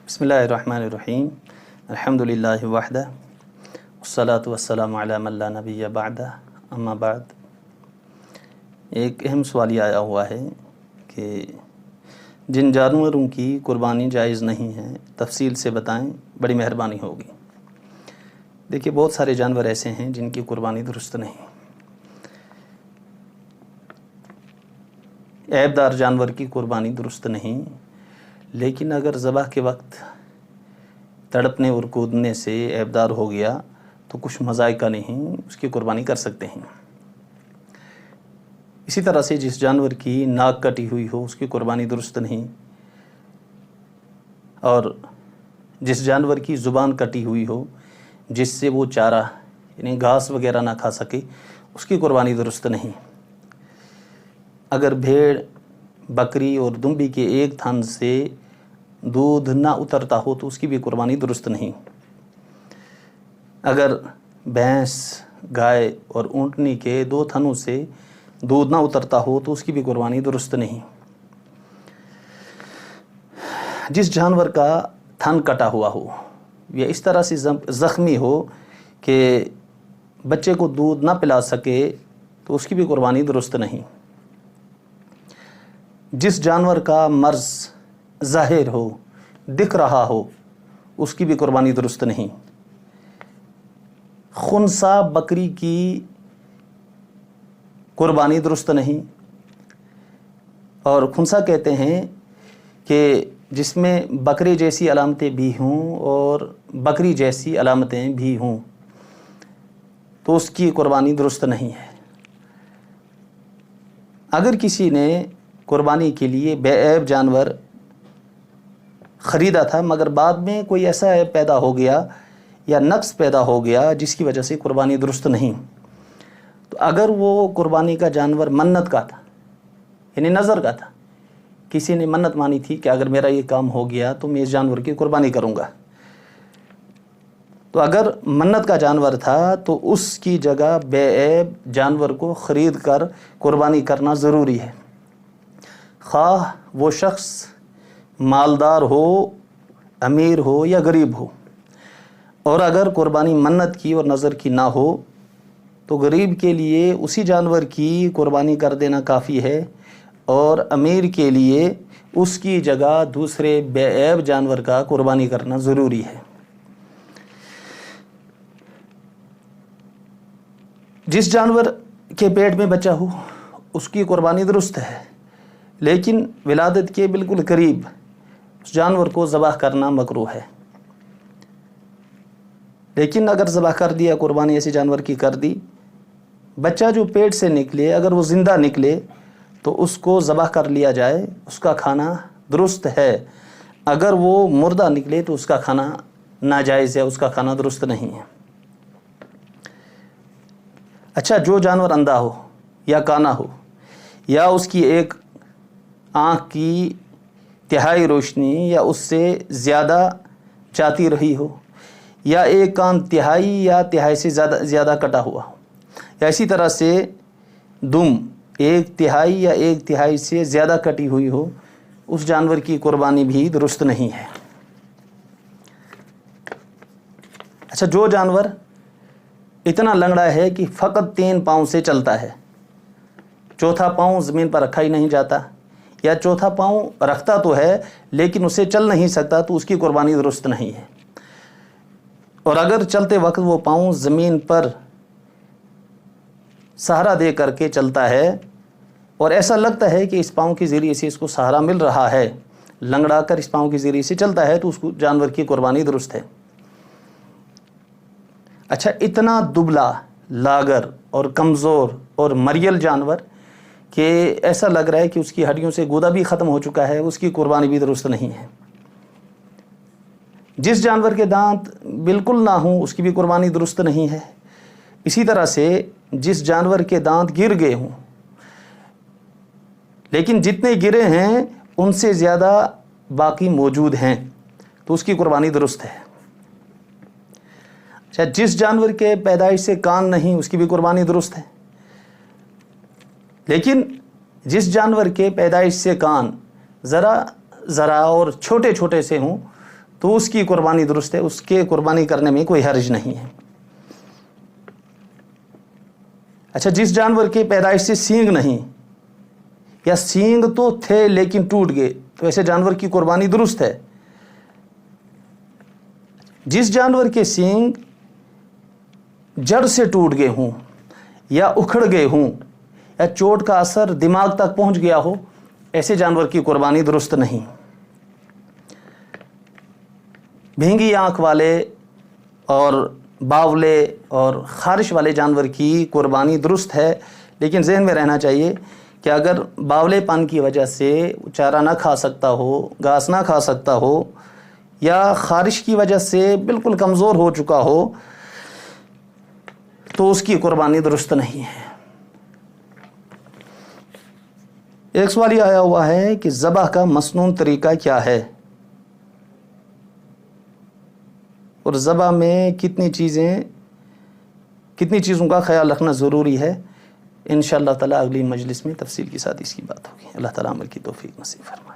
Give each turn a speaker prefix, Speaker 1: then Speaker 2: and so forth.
Speaker 1: बिस्मिल्लाहिर्रहमानिर्रहीम अल्हम्दुलिल्लाहि वहदा वस्सलातु वस्सलामु अला मन ला नबिय्य बअदा अम्मा बाद। एक अहम सवाल ये आया हुआ है कि जिन जानवरों की कुर्बानी जायज़ नहीं है तफसील से बताएं, बड़ी मेहरबानी होगी। देखिए, बहुत सारे जानवर ऐसे हैं जिनकी कुर्बानी दुरुस्त नहीं। ऐबदार जानवर की कुर्बानी दुरुस्त नहीं, लेकिन अगर ज़बह के वक्त तड़पने और कूदने से ऐबदार हो गया तो कुछ मज़ायका नहीं, उसकी कुर्बानी कर सकते हैं। इसी तरह से जिस जानवर की नाक कटी हुई हो उसकी कुर्बानी दुरुस्त नहीं, और जिस जानवर की ज़ुबान कटी हुई हो जिससे वो चारा यानी घास वगैरह ना खा सके उसकी कुर्बानी दुरुस्त नहीं। अगर भेड़, बकरी और दुम्बी के एक थन से दूध ना उतरता हो तो उसकी भी कुर्बानी दुरुस्त नहीं। अगर भैंस, गाय और ऊँटनी के दो थनों से दूध ना उतरता हो तो उसकी भी कुर्बानी दुरुस्त नहीं। जिस जानवर का थन कटा हुआ हो या इस तरह से ज़ख्मी हो कि बच्चे को दूध ना पिला सके तो उसकी भी कुर्बानी दुरुस्त नहीं। जिस जानवर का मर्ज़ ज़ाहिर हो, दिख रहा हो, उसकी भी कुर्बानी दुरुस्त नहीं। खुनसा बकरी की कुर्बानी दुरुस्त नहीं, और खुनसा कहते हैं कि जिसमें बकरे जैसी अलामतें भी हों और बकरी जैसी अलामतें भी हों तो उसकी कुर्बानी दुरुस्त नहीं है। अगर किसी ने कुर्बानी के लिए बेऐब जानवर ख़रीदा था मगर बाद में कोई ऐसा ऐब पैदा हो गया या नक्स पैदा हो गया जिसकी वजह से कुर्बानी दुरुस्त नहीं, तो अगर वो कुर्बानी का जानवर मन्नत का था यानी नज़र का था, किसी ने मन्नत मानी थी कि अगर मेरा ये काम हो गया तो मैं इस जानवर की कुर्बानी करूँगा, तो अगर मन्नत का जानवर था तो उसकी जगह बेऐब जानवर को ख़रीद कर कुर्बानी करना ज़रूरी है, ख़्वाह वो शख्स मालदार हो, अमीर हो या गरीब हो। और अगर कुर्बानी मन्नत की और नज़र की ना हो तो गरीब के लिए उसी जानवर की कुर्बानी कर देना काफ़ी है, और अमीर के लिए उसकी जगह दूसरे बेऐब जानवर का कुर्बानी करना ज़रूरी है। जिस जानवर के पेट में बच्चा हो उसकी कुर्बानी दुरुस्त है, लेकिन विलादत के बिल्कुल करीब उस जानवर को ज़बह करना मकरूह है। लेकिन अगर ज़बह कर दिया, कुर्बानी ऐसे जानवर की कर दी, बच्चा जो पेट से निकले अगर वो ज़िंदा निकले तो उसको ज़बह कर लिया जाए, उसका खाना दुरुस्त है। अगर वो मुर्दा निकले तो उसका खाना नाजायज़ है, उसका खाना दुरुस्त नहीं है। अच्छा, जो जानवर अंधा हो या काना हो या उसकी एक आँख की तिहाई रोशनी या उससे ज़्यादा जाती रही हो, या एक कान तिहाई या तिहाई से ज़्यादा कटा हुआ हो, या इसी तरह से दुम एक तिहाई या एक तिहाई से ज़्यादा कटी हुई हो, उस जानवर की कुर्बानी भी दुरुस्त नहीं है। अच्छा, जो जानवर इतना लंगड़ा है कि फ़कत 3 पाँव से चलता है, चौथा पाँव ज़मीन पर रखा ही नहीं जाता, या चौथा पाँव रखता तो है लेकिन उसे चल नहीं सकता, तो उसकी कुर्बानी दुरुस्त नहीं है। और अगर चलते वक्त वो पाँव ज़मीन पर सहारा दे करके चलता है और ऐसा लगता है कि इस पाँव के ज़रिए से इसको सहारा मिल रहा है, लंगड़ा कर इस पाँव के ज़रिए से चलता है, तो उसको जानवर की कुर्बानी दुरुस्त है। अच्छा, इतना दुबला, लागर और कमज़ोर और मरियल जानवर कि ऐसा लग रहा है कि उसकी हड्डियों से गूदा भी ख़त्म हो चुका है, उसकी कुर्बानी भी दुरुस्त नहीं है। जिस जानवर के दांत बिल्कुल ना हों उसकी भी कुर्बानी दुरुस्त नहीं है। इसी तरह से जिस जानवर के दांत गिर गए हों, लेकिन जितने गिरे हैं उनसे ज़्यादा बाकी मौजूद हैं, तो उसकी कुर्बानी दुरुस्त है। अच्छा, जिस जानवर के पैदाइश से कान नहीं उसकी भी कुर्बानी दुरुस्त है, लेकिन जिस जानवर के पैदाइश से कान ज़रा और छोटे छोटे से हों تو اس کی قربانی درست ہے، اس کے قربانی کرنے میں کوئی حرج نہیں ہے۔ اچھا، جس جانور کے پیدائش سے سینگ نہیں یا سینگ تو تھے لیکن ٹوٹ گئے، تو ایسے جانور کی قربانی درست ہے۔ جس جانور کے سینگ جڑ سے ٹوٹ گئے ہوں یا اکھڑ گئے ہوں یا چوٹ کا اثر دماغ تک پہنچ گیا ہو، ایسے جانور کی قربانی درست نہیں۔ بھینگی آنکھ والے اور باولے اور خارش والے جانور کی قربانی درست ہے، لیکن ذہن میں رہنا چاہیے کہ اگر باولے پن کی وجہ سے چارہ نہ کھا سکتا ہو، گھاس نہ کھا سکتا ہو، یا خارش کی وجہ سے بالکل کمزور ہو چکا ہو، تو اس کی قربانی درست نہیں ہے۔ ایک سوال یہ آیا ہوا ہے کہ ذبح کا مسنون طریقہ کیا ہے، اور ذبح میں کتنی چیزوں کا خیال رکھنا ضروری ہے۔ انشاءاللہ تعالی اگلی مجلس میں تفصیل کے ساتھ اس کی بات ہوگی۔ اللہ تعالیٰ عمل کی توفیق نصیب فرمائے۔